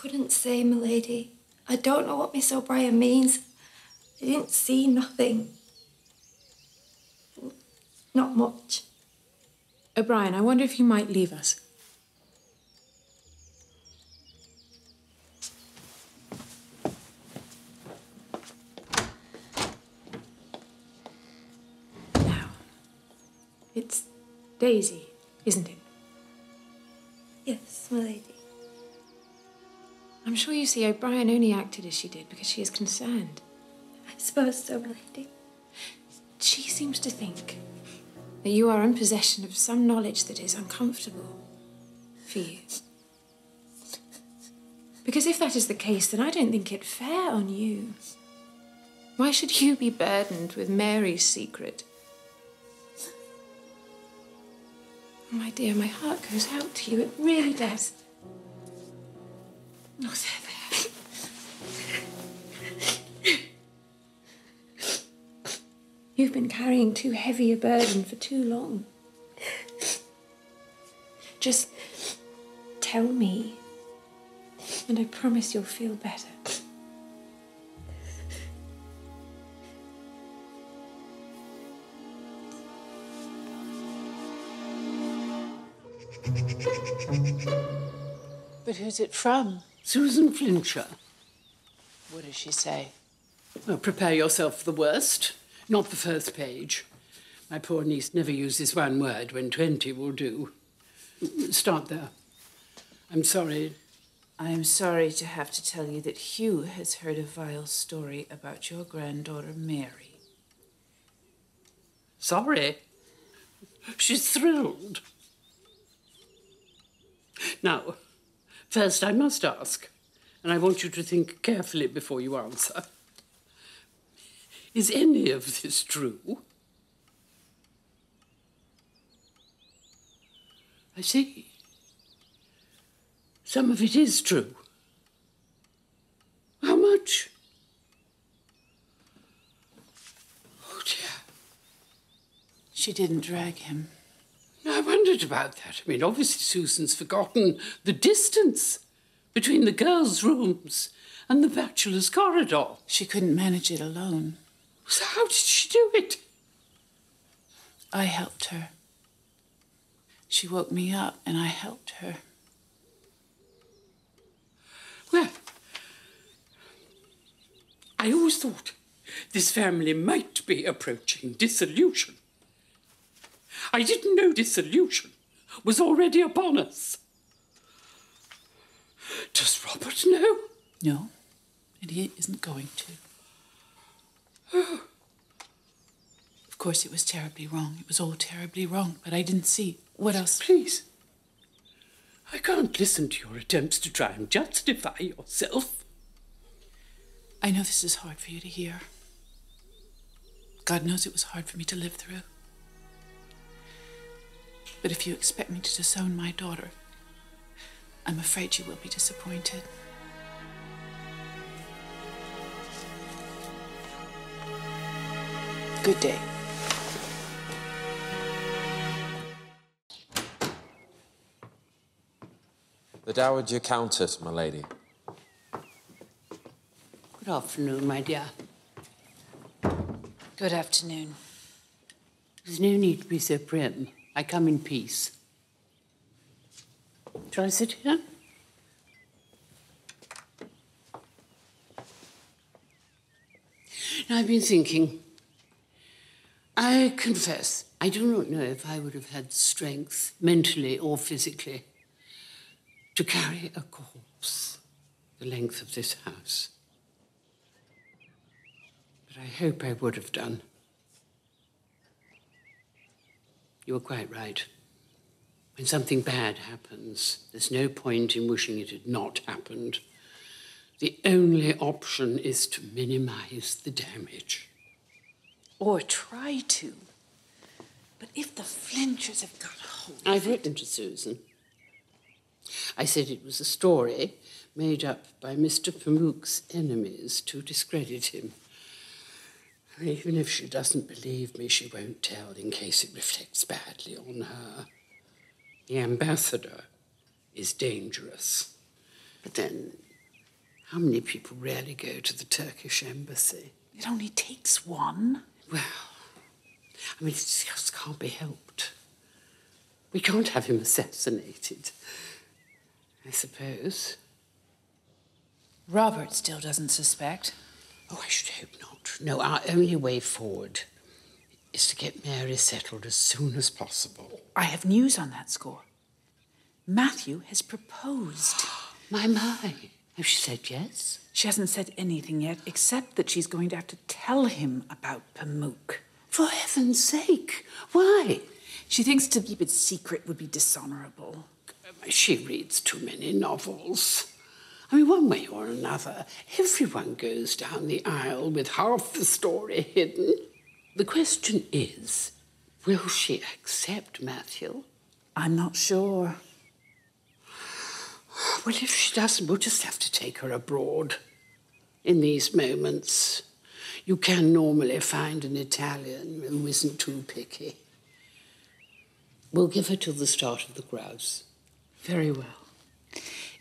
couldn't say, m'lady. I don't know what Miss O'Brien means. I didn't see nothing. Not much. O'Brien, I wonder if you might leave us. Now, it's Daisy, isn't it? Yes, m'lady. I'm sure you see O'Brien only acted as she did because she is concerned. I suppose so, m'lady. She seems to think that you are in possession of some knowledge that is uncomfortable for you. Because if that is the case, then I don't think it fair on you. Why should you be burdened with Mary's secret? Oh, my dear, my heart goes out to you. It really does. Oh, there. You've been carrying too heavy a burden for too long. Just tell me, and I promise you'll feel better. But who's it from? Susan Flincher. What does she say? Well, prepare yourself for the worst. Not the first page. My poor niece never uses one word when 20 will do. Start there. I'm sorry. I'm sorry to have to tell you that Hugh has heard a vile story about your granddaughter, Mary. Sorry? She's thrilled. Now, first I must ask, and I want you to think carefully before you answer. Is any of this true? I see. Some of it is true. How much? Oh, dear. She didn't drag him. I wondered about that. I mean, obviously Susan's forgotten the distance between the girls' rooms and the bachelor's corridor. She couldn't manage it alone. So how did she do it? I helped her. She woke me up and I helped her. Well, I always thought this family might be approaching dissolution. I didn't know dissolution was already upon us. Does Robert know? No, and he isn't going to. Of course, it was terribly wrong. It was all terribly wrong, but I didn't see. What else? Please. I can't listen to your attempts to try and justify yourself. I know this is hard for you to hear. God knows it was hard for me to live through. But if you expect me to disown my daughter, I'm afraid you will be disappointed. Good day. The Dowager Countess, my lady. Good afternoon, my dear. Good afternoon. There's no need to be so prim. I come in peace. Shall I sit here? Now, I've been thinking. I confess, I do not know if I would have had strength, mentally or physically, to carry a corpse the length of this house. But I hope I would have done. You were quite right. When something bad happens, there's no point in wishing it had not happened. The only option is to minimize the damage. Or try to. But if the Flinchers have got hold of I've written to Susan. I said it was a story made up by Mr. Pamuk's enemies to discredit him. Even if she doesn't believe me, she won't tell in case it reflects badly on her. The ambassador is dangerous. But then How many people rarely go to the Turkish Embassy? It only takes one. Well, I mean, it just can't be helped. We can't have him assassinated, I suppose. Robert still doesn't suspect. Oh, I should hope not. No, our only way forward is to get Mary settled as soon as possible. I have news on that score. Matthew has proposed. My. Has she said yes? She hasn't said anything yet, except that she's going to have to tell him about Pamuk. For heaven's sake, why? She thinks to keep it secret would be dishonorable. She reads too many novels. I mean, one way or another, everyone goes down the aisle with half the story hidden. The question is, will she accept Matthew? I'm not sure. Well, if she doesn't, we'll just have to take her abroad. In these moments, you can normally find an Italian who isn't too picky. We'll give her till the start of the grouse. Very well.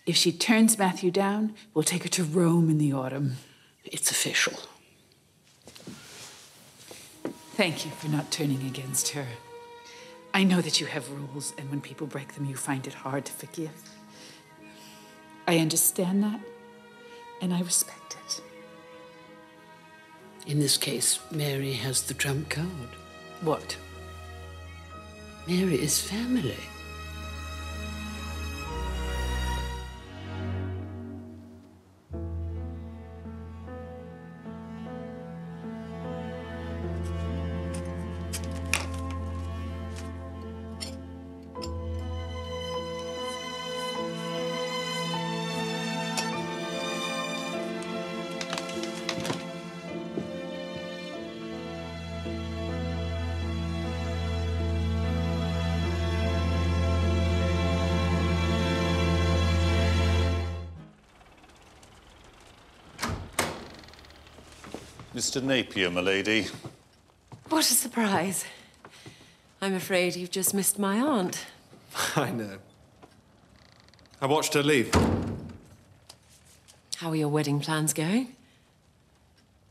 If she turns Matthew down, we'll take her to Rome in the autumn. It's official. Thank you for not turning against her. I know that you have rules, and when people break them, you find it hard to forgive. I understand that, and I respect it. In this case, Mary has the trump card. What? Mary is family. Mr. Napier, my lady. What a surprise. I'm afraid you've just missed my aunt. I know. I watched her leave. How are your wedding plans going?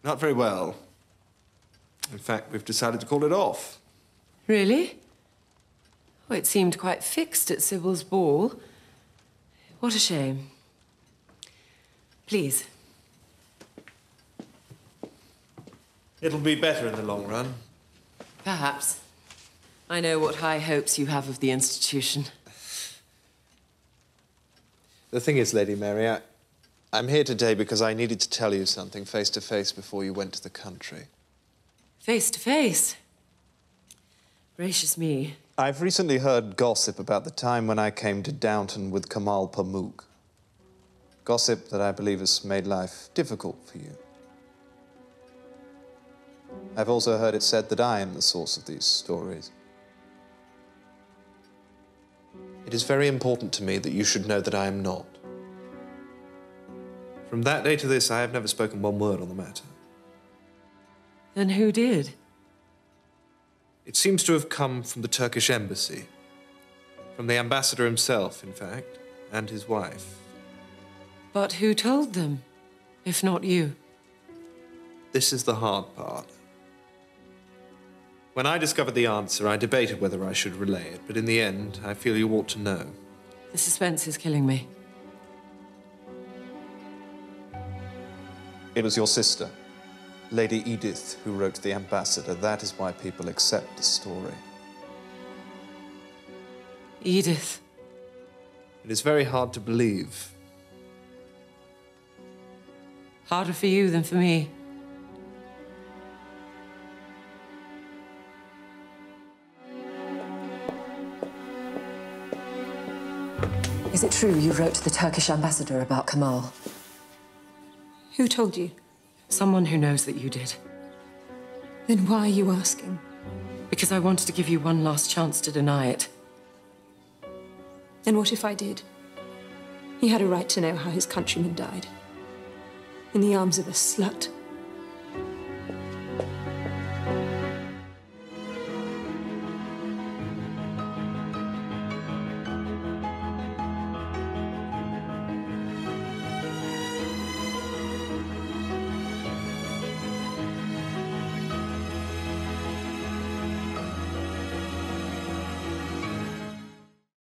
Not very well. In fact, we've decided to call it off. Really? Oh, it seemed quite fixed at Sybil's ball. What a shame. Please. It'll be better in the long run. Perhaps. I know what high hopes you have of the institution. The thing is, Lady Mary, I'm here today because I needed to tell you something face to face before you went to the country. Face to face? Gracious me. I've recently heard gossip about the time when I came to Downton with Kemal Pamuk. Gossip that I believe has made life difficult for you. I've also heard it said that I am the source of these stories. It is very important to me that you should know that I am not. From that day to this, I have never spoken one word on the matter. Then who did? It seems to have come from the Turkish Embassy. From the ambassador himself, in fact, and his wife. But who told them, if not you? This is the hard part. When I discovered the answer, I debated whether I should relay it, but in the end, I feel you ought to know. The suspense is killing me. It was your sister, Lady Edith, who wrote to the ambassador. That is why people accept the story. Edith. It is very hard to believe. Harder for you than for me. Is it true you wrote to the Turkish ambassador about Kemal? Who told you? Someone who knows that you did. Then why are you asking? Because I wanted to give you one last chance to deny it. And what if I did? He had a right to know how his countrymen died. In the arms of a slut